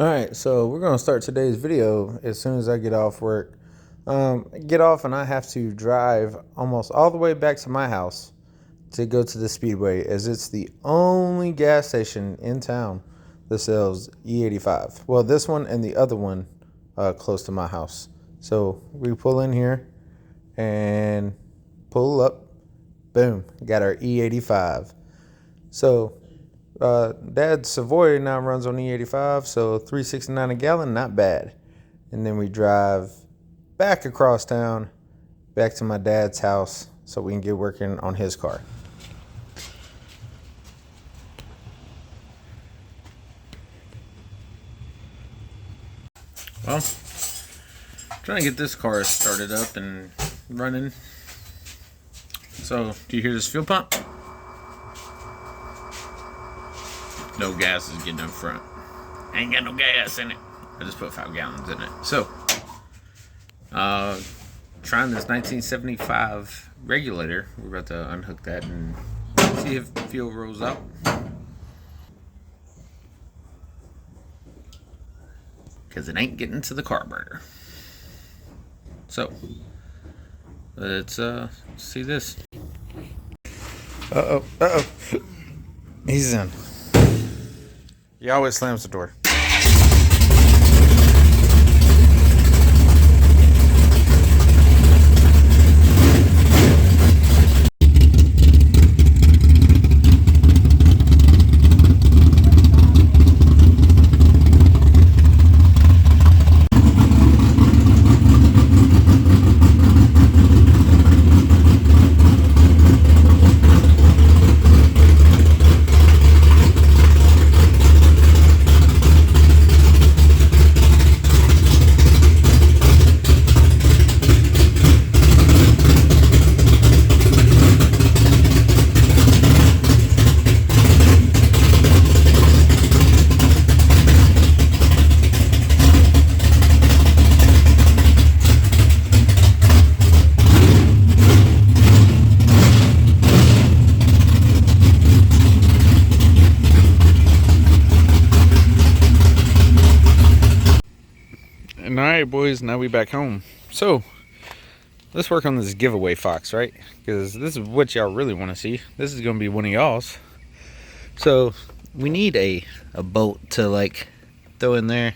Alright, so we're going to start today's video as soon as I get off work. Get off and I have to drive almost all the way back to my house to go to the Speedway, as it's the only gas station in town that sells E85. Well, this one and the other one close to my house. So we pull in here and pull up. Boom, got our E85. So Dad's Savoy now runs on E85, so $3.69 a gallon, not bad. And then we drive back across town, back to my dad's house, so we can get working on his car. Well, trying to get this car started up and running. So, do you hear this fuel pump? No gas is getting up front. Ain't got no gas in it. I just put 5 gallons in it. So, trying this 1975 regulator. We're about to unhook that and see if fuel rolls up. Because it ain't getting to the carburetor. So, let's see this. Uh-oh. He's in. He always slams the door. Alright, boys, now we back home. So, let's work on this giveaway Fox, right? Because this is what y'all really want to see. This is going to be one of y'all's. So, we need a bolt to, like, throw in there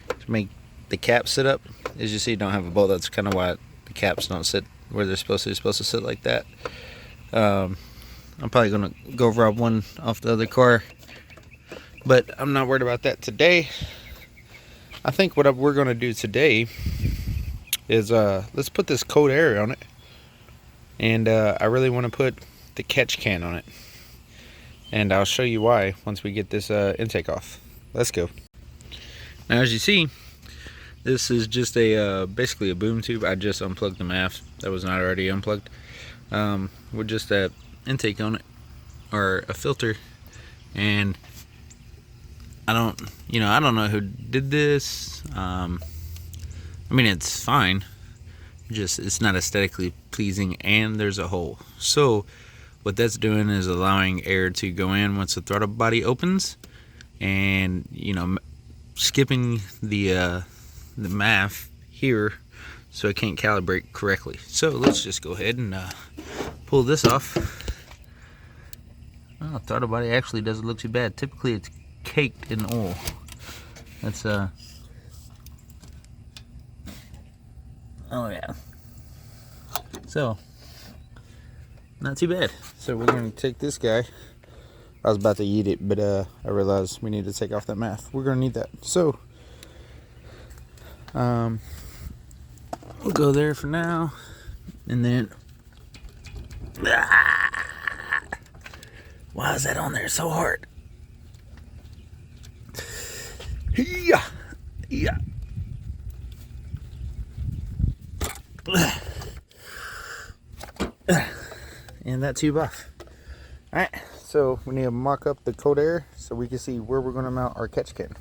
to make the cap sit up. As you see, you don't have a bolt. That's kind of why the caps don't sit where they're supposed to. They're supposed to sit like that. I'm probably going to go rob one off the other car. But I'm not worried about that today. I think what we're going to do today is let's put this cold air on it, and I really want to put the catch can on it, and I'll show you why once we get this intake off. Let's go. Now, as you see, this is just a basically a boom tube. I just unplugged the MAF that was not already unplugged with just that intake on it, or a filter. And I don't know who did this. I mean, it's fine. Just it's not aesthetically pleasing, and there's a hole. So what that's doing is allowing air to go in once the throttle body opens, and skipping the MAF here, so it can't calibrate correctly. So let's just go ahead and pull this off. Oh, throttle body actually doesn't look too bad. Typically it's caked in oil. That's oh yeah, so not too bad. So we're going to take this guy. I was about to eat it, but I realized we need to take off that MAF. We're going to need that, so we'll go there for now, and then why is that on there so hard? Yeah. And that tube off. Alright, so we need to mock up the cold air so we can see where we're going to mount our catch can.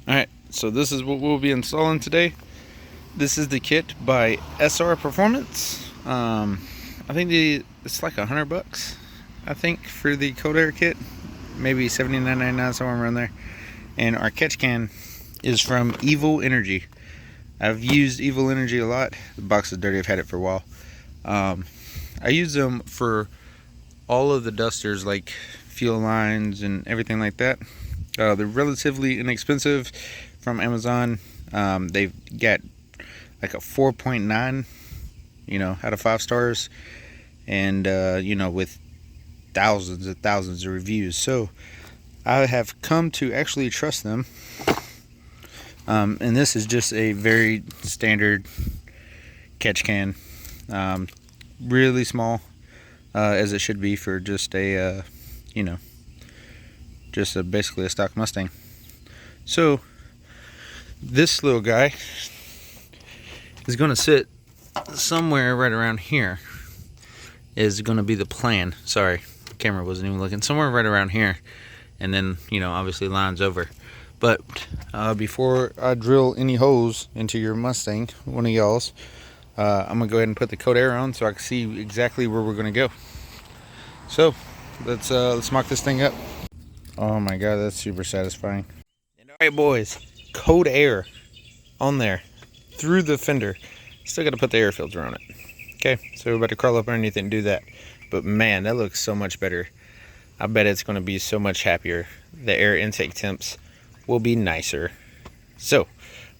Alright, so this is what we'll be installing today. This is the kit by SR Performance. I think it's like $100, I think, for the cold air kit. Maybe $79.99, somewhere around there. And our catch can is from Evil Energy. I've used Evil Energy a lot. The box is dirty. I've had it for a while. I use them for all of the dusters, like fuel lines and everything like that. They're relatively inexpensive from Amazon. They've got like a 4.9, out of 5 stars, and with thousands and thousands of reviews. So I have come to actually trust them. And this is just a very standard catch can, really small, as it should be for just a basically a stock Mustang. So this little guy is going to sit somewhere right around here, is going to be the plan. Sorry, the camera wasn't even looking. Somewhere right around here, and then obviously lines over. But before I drill any holes into your Mustang, one of y'all's, I'm gonna go ahead and put the Code Air on so I can see exactly where we're gonna go. So let's mock this thing up. Oh my god, that's super satisfying. All right, boys, Code Air on there through the fender. Still got to put the air filter on it. Okay, so we're about to crawl up underneath it and do that. But man, that looks so much better. I bet it's going to be so much happier. The air intake temps will be nicer. So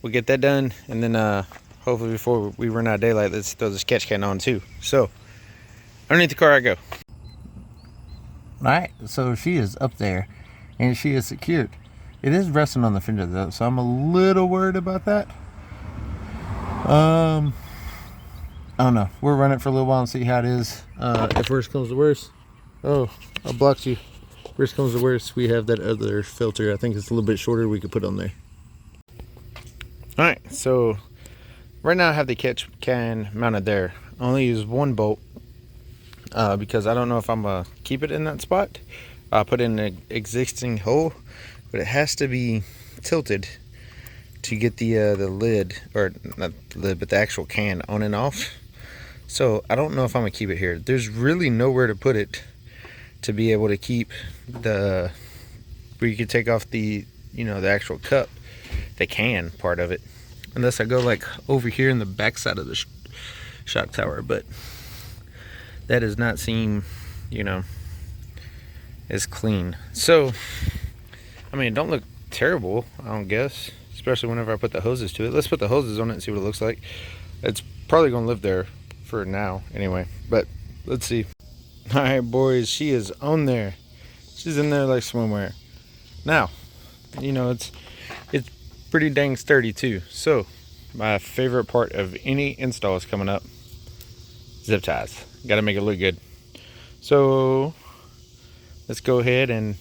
we'll get that done, and then hopefully before we run out of daylight, let's throw this catch can on too. So underneath the car I go. Alright, so she is up there and she is secured. It is resting on the fender though, so I'm a little worried about that. I don't know. We'll run it for a little while and see how it is. If worst comes to worst, oh, I blocked you. Worst comes to worst, we have that other filter. I think it's a little bit shorter. We could put on there. All right, so right now I have the catch can mounted there. I only use one bolt because I don't know if I'm gonna keep it in that spot. I'll put in an existing hole, but it has to be tilted to get the lid, or not the lid, but the actual can on and off. So I don't know if I'm gonna keep it here. There's really nowhere to put it to be able to keep the, where you could take off the the actual cup, the can part of it, unless I go like over here in the back side of the shock tower. But that does not seem as clean. So I mean, it don't look terrible, I don't guess, especially whenever I put the hoses to it. Let's put the hoses on it and see what it looks like. It's probably gonna live there for now anyway, but let's see. All right, boys, she is on there. She's in there like swimwear. Now, it's pretty dang sturdy too. So my favorite part of any install is coming up: zip ties. Got to make it look good. So let's go ahead and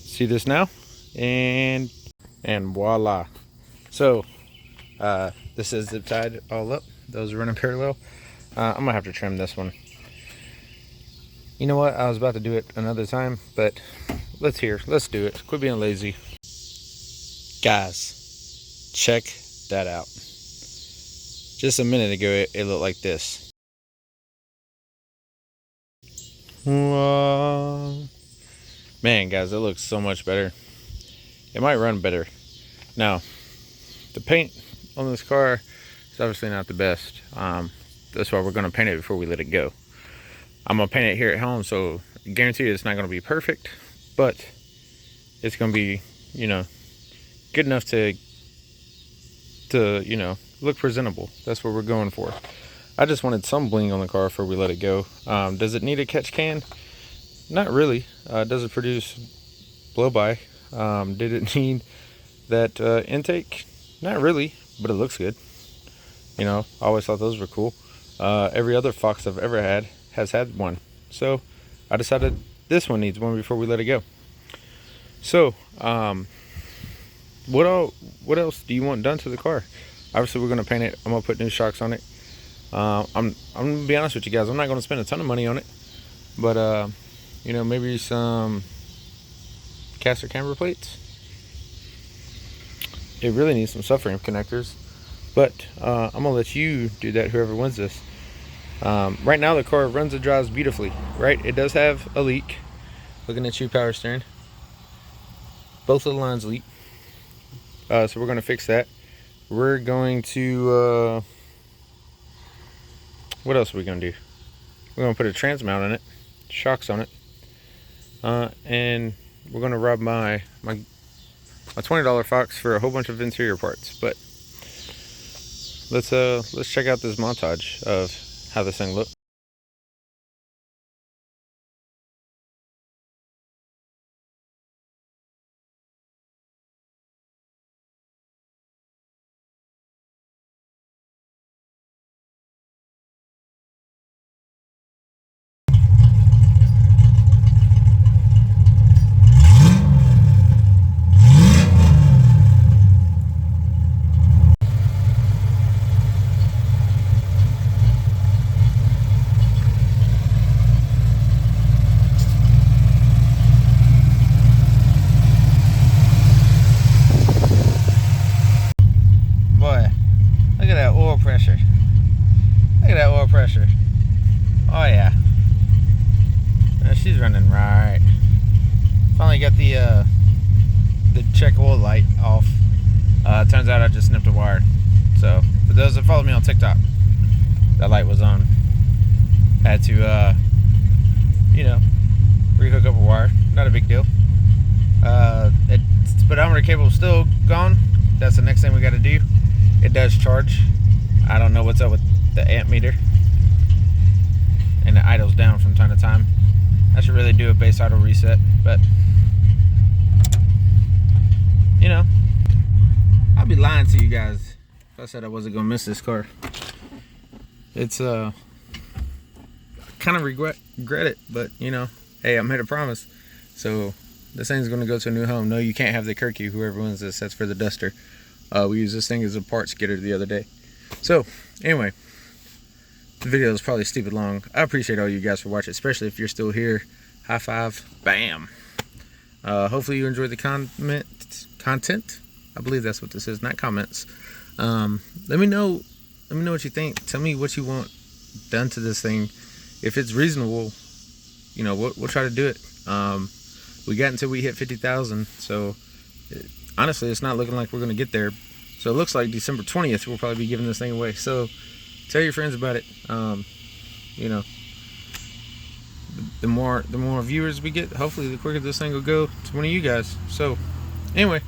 see this now, and voila. So this is zip tied all up. Those are running parallel. I'm gonna have to trim this one. You know what? I was about to do it another time, but let's do it. Quit being lazy. Guys, check that out. Just a minute ago, it looked like this. Whoa. Man, guys, it looks so much better. It might run better. Now, the paint on this car is obviously not the best. That's why we're going to paint it before we let it go. I'm going to paint it here at home, so I guarantee you it's not going to be perfect, but it's going to be, good enough to look presentable. That's what we're going for. I just wanted some bling on the car before we let it go. Does it need a catch can? Not really. Does it produce blow-by? Did it need that intake? Not really, but it looks good. I always thought those were cool. Every other Fox I've ever had has had one, so I decided this one needs one before we let it go. So what else do you want done to the car? Obviously we're going to paint it. I'm going to put new shocks on it. I'm going to be honest with you guys, I'm not going to spend a ton of money on it, but maybe some caster camber plates. It really needs some subframe connectors, but I'm gonna let you do that, whoever wins this. Right now the car runs and drives beautifully, right? It does have a leak. Looking at you, power steering. Both of the lines leak. So we're going to fix that. We're going to, what else are we going to do? We're going to put a trans mount on it, shocks on it, and we're going to rob my $20 Fox for a whole bunch of interior parts. But let's check out this montage of how this thing looks. Boy, look at that oil pressure. Look at that oil pressure. Oh yeah. She's running right. Finally got the check oil light off. Turns out I just snipped a wire. So for those that follow me on TikTok, that light was on. Had to rehook up a wire. Not a big deal. Speedometer cable is still gone. That's the next thing we got to do. It does charge. I don't know what's up with the amp meter, and it idles down from time to time. I should really do a base idle reset, but I'd be lying to you guys if I said I wasn't gonna miss this car. It's kind of regret it, but hey, I made a promise, so this thing's gonna go to a new home. No, you can't have the Kirky. Whoever wins this, that's for the Duster. We used this thing as a parts getter the other day. So anyway, the video is probably stupid long. I appreciate all you guys for watching, especially if you're still here. High five. Bam. Hopefully you enjoyed the content. I believe that's what this is, not comments. Let me know what you think. Tell me what you want done to this thing. If it's reasonable, we'll try to do it. We got until we hit 50,000, so honestly, it's not looking like we're gonna get there. So it looks like December 20th we'll probably be giving this thing away. So tell your friends about it. The more viewers we get, hopefully the quicker this thing will go to one of you guys. So anyway,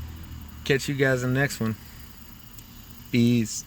catch you guys in the next one. Peace.